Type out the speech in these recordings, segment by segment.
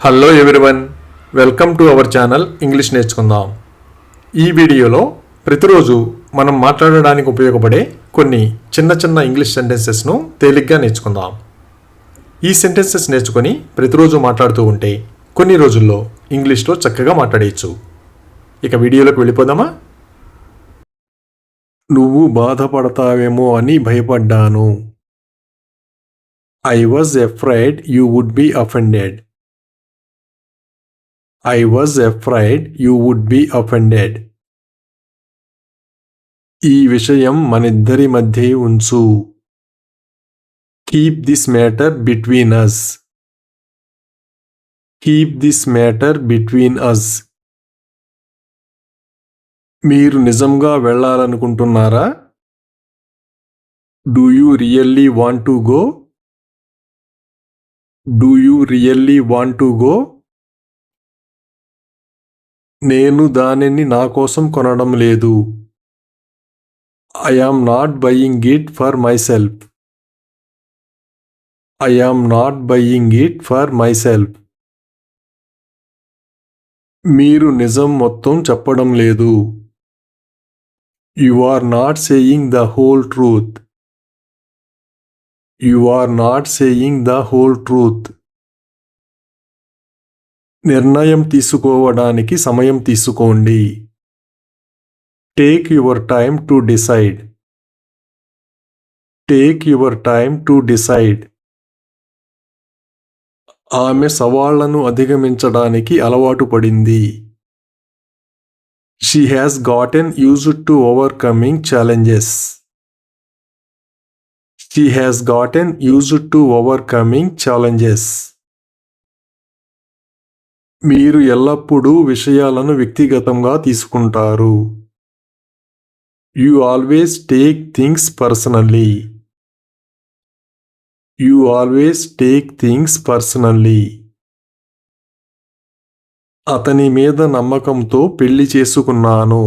Hello everyone, welcome to our channel English నేర్చుకుందాం. ఈ వీడియోలో ప్రతిరోజు మనం మాట్లాడడానికి ఉపయోగపడే కొన్ని చిన్న చిన్న ఇంగ్లీష్ సెంటెన్సెస్ను తేలిగ్గా నేర్చుకుందాం. ఈ సెంటెన్సెస్ నేర్చుకొని ప్రతిరోజు మాట్లాడుతూ ఉంటే కొన్ని రోజుల్లో ఇంగ్లీష్లో చక్కగా మాట్లాడేయచ్చు. ఇక వీడియోలోకి వెళ్ళిపోదామా? నువ్వు బాధపడతావేమో అని భయపడ్డాను. I was afraid you would be offended. I was afraid you would be offended. ఈ విషయం మనిద్దరి మధ్యే ఉంచు. Keep this matter between us. Keep this matter between us. మీరు నిజంగా వెళ్ళాలనుకుంటున్నారా? Do you really want to go? Do you really want to go? నేను దానిని నా కోసం కొనడం లేదు. I am not buying it for myself. I am not buying it for myself. మీరు నిజం మొత్తం చెప్పడం లేదు. You are not saying the whole truth. You are not saying the whole truth. నిర్ణయం తీసుకోవడానికి సమయం తీసుకోండి. Take your time to decide. Take your time to decide. ఆమె సవాళ్లను అధిగమించడానికి అలవాటు పడింది. She has gotten used to overcoming challenges. She has gotten used to overcoming challenges. మీరు ఎల్లప్పుడూ విషయాలను వ్యక్తిగతంగా తీసుకుంటారు. You always take things personally. You always take things personally. అతని మీద నమ్మకంతో పెళ్లి చేసుకున్నాను.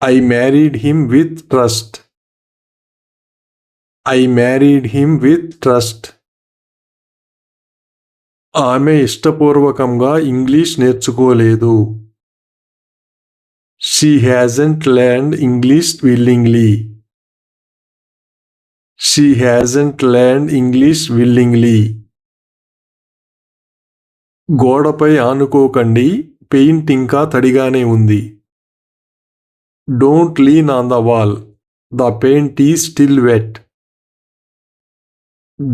I married him with trust. I married him with trust. ఆమె ఇష్టపూర్వకంగా ఇంగ్లీష్ నేర్చుకోలేదు. She hasn't learned English willingly. She hasn't learned English willingly. గోడపై ఆనుకోకండి, paint ఇంకా తడిగానే ఉంది. Don't lean on the wall. The paint is still wet.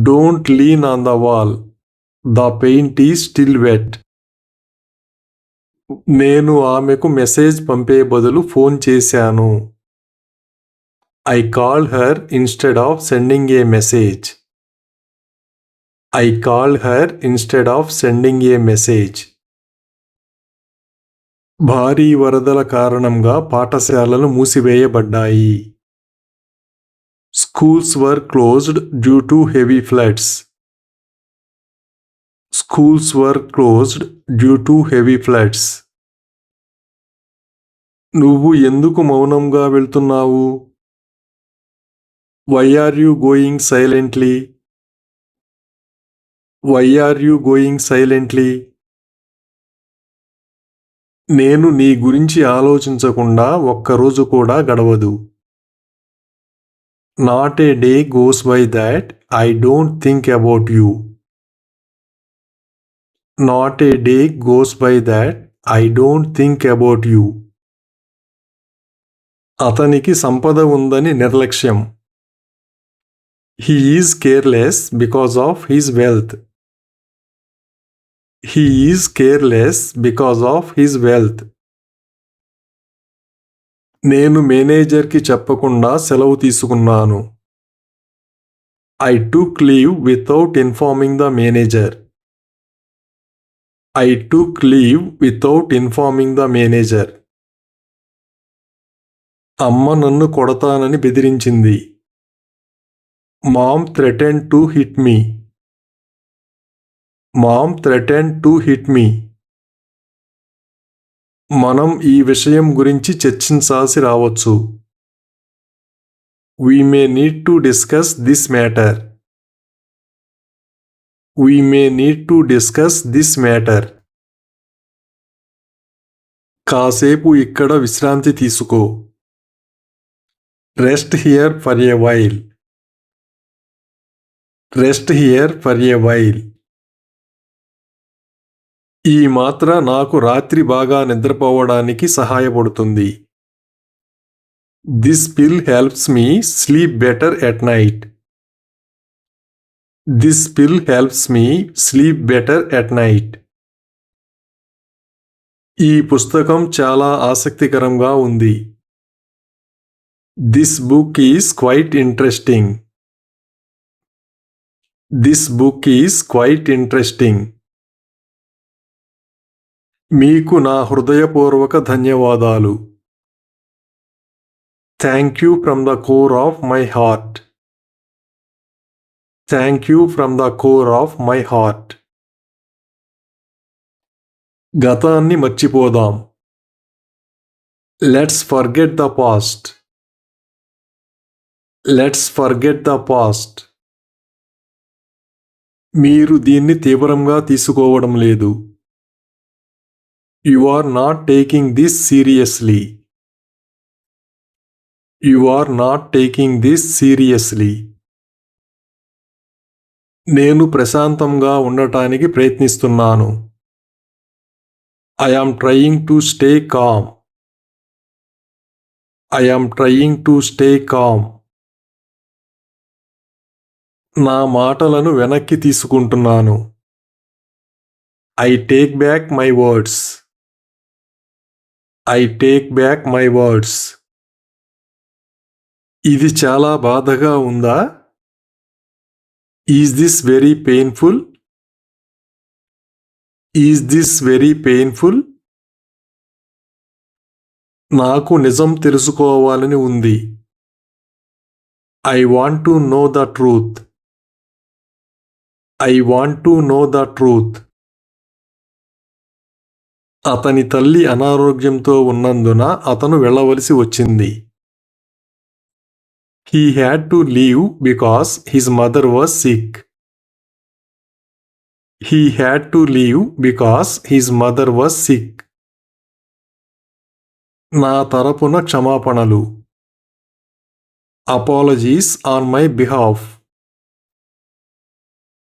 Don't lean on the wall. The paint is still wet. నేను ఆమెకు message పంపే బదులు phone చేశాను. I called her instead of sending a message. I called her instead of sending a message. భారీ వరదల కారణంగా పాఠశాలలు మూసివేయబడ్డాయి. Schools were closed due to heavy floods. Schools were closed due to heavy floods. నువ్వు ఎందుకు మౌనంగా వెళ్తున్నావు? Why are you going silently? Why are you going silently? నేను నీ గురించి ఆలోచించకుండా ఒక్కరోజు కూడా గడవదు. Not a day goes by that I don't think about you. Not a day goes by that I don't think about you. అతనికి సంపద ఉందని నిర్లక్ష్యం. He is careless because of his wealth. He is careless because of his wealth. నేను మేనేజర్కి చెప్పకుండా సెలవు తీసుకున్నాను. I took leave without informing the manager. I took leave without informing the manager. అమ్మ నన్ను కొడతానని బెదిరించింది. Mom threatened to hit me. Mom threatened to hit me. మనం ఈ విషయం గురించి చర్చించాల్సి రావచ్చు. We may need to discuss this matter. We may need to discuss this matter. కాసేపు ఇక్కడ విశ్రాంతి తీసుకో. Rest here for a while. Rest here for a while. ఈ మాత్ర నాకు రాత్రి బాగా నిద్రపోవడానికి సహాయపడుతుంది. This pill helps me sleep better at night. This pill helps me sleep better at night. ఈ పుస్తకం చాలా ఆసక్తికరంగా ఉంది. This book is quite interesting. This book is quite interesting. మీకు నా హృదయపూర్వక ధన్యవాదాలు. Thank you from the core of my heart. Thank you from the core of my heart. గతాన్ని మర్చిపోదాం. Let's forget the past. Let's forget the past. మీరు దీన్ని తీవ్రంగా తీసుకోవడం లేదు. You are not taking this seriously. You are not taking this seriously. నేను ప్రశాంతంగా ఉండటానికి ప్రయత్నిస్తున్నాను. I am trying to stay calm. I am trying to stay calm. నా మాటలను వెనక్కి తీసుకుంటున్నాను. I take back my words. I take back my words. ఇది చాలా బాధగా ఉందా? Is this very painful? Is this very painful? నాకు నిజం తెలుసుకోవాలని ఉంది. I want to know the truth. I want to know the truth. అతని తల్లి అనారోగ్యంతో ఉన్నందున అతను వెళ్ళవలసి వచ్చింది. He had to leave because his mother was sick. He had to leave because his mother was sick. నా తరపున క్షమాపణలు. Apologies on my behalf.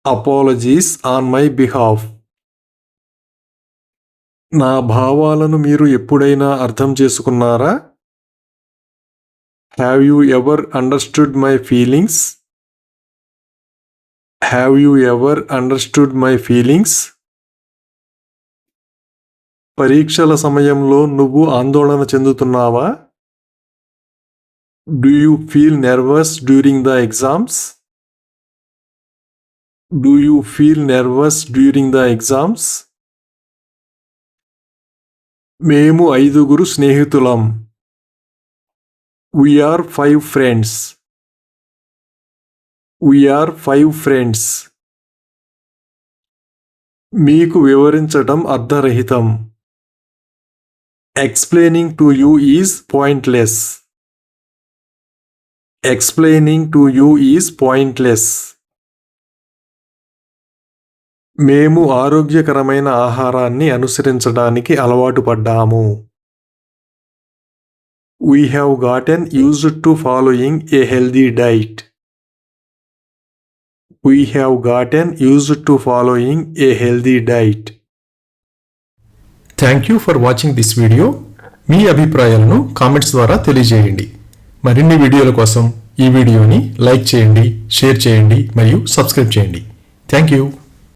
Apologies on my behalf. నా భావాలను మీరు ఎప్పుడైనా అర్థం చేసుకున్నారా? Have you ever understood my feelings? Have you ever understood my feelings? పరీక్షల సమయంలో నువ్వు ఆందోళన చెందుతున్నావా? Do you feel nervous during the exams? Do you feel nervous during the exams? మేము 5 స్నేహితులం. We are 5 friends. We are 5 friends. మీకు వివరించటం అర్థరహితం. Explaining to you is pointless. Explaining to you is pointless. మేము ఆరోగ్యకరమైన ఆహారాన్ని అనుసరించడానికి అలవాటు పడ్డాము. We have gotten used to following a healthy diet. We have gotten used to following a healthy diet. Thank you for watching this video. మీ అభిప్రాయాలను comments ద్వారా తెలియజేయండి. మరిన్ని వీడియోల కోసం ఈ వీడియోని లైక్ చేయండి, షేర్ చేయండి మరియు సబ్స్క్రైబ్ చేయండి. Thank you.